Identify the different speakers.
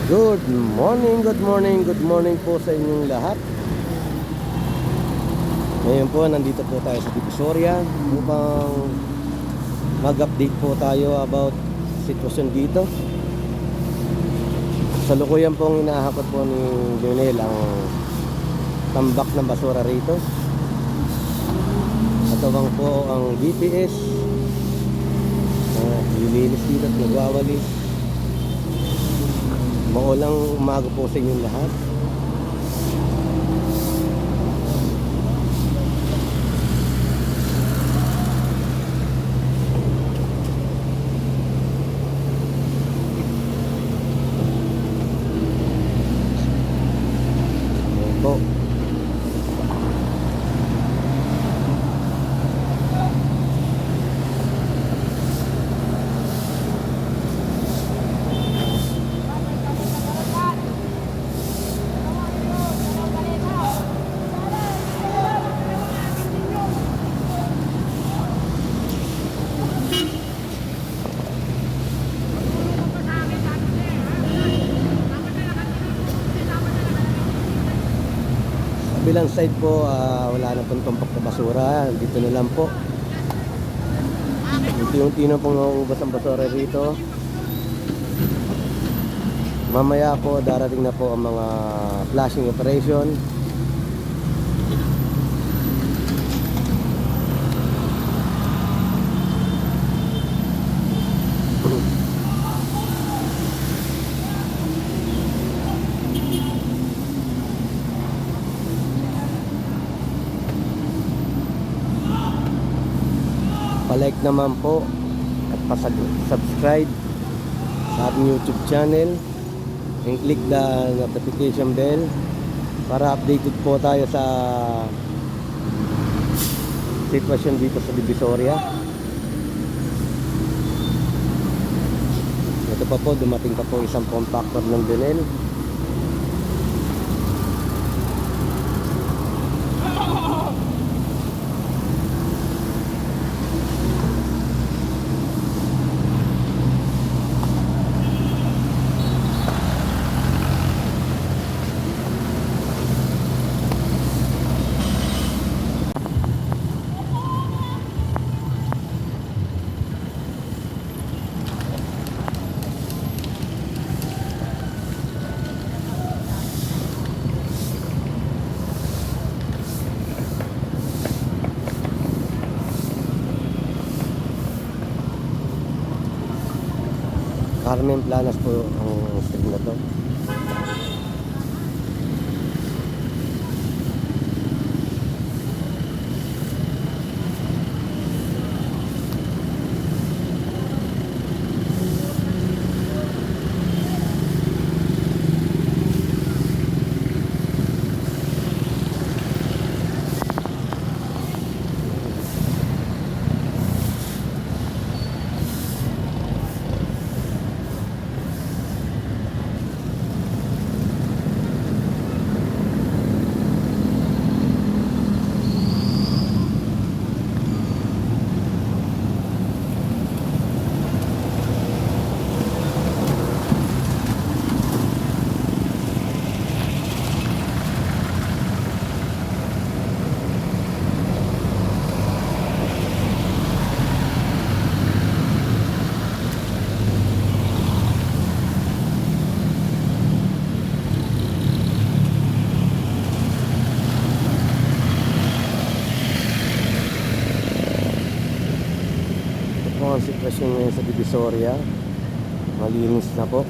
Speaker 1: Good morning, good morning, good morning po sa inyong lahat. Ngayon po, nandito po tayo sa Divisoria upang mag-update po tayo about sitwasyon dito. Salukuyan pong inahakot po ni Lionel ang tambak ng basura rito. Katawang po ang DPS, lilinis dito at nagwawalis. Maulang umaga po sa inyong lahat. Ayan po. Bilang side po, wala na pong tumpak na basura. Dito na lang po. Unti-unti na pong nauubos ang basura rito. Mamaya po darating na po ang mga flushing operation. Pa-like naman po at pa-subscribe sa ating YouTube channel and click the notification bell para updated po tayo sa sitwasyon dito sa Divisoria. Ito pa po, dumating pa po isang compactor ng Lionel. Carmen Planas po ang street na to. Ito po ang sitwasyon ngayon sa Divisoria. Malinis na po.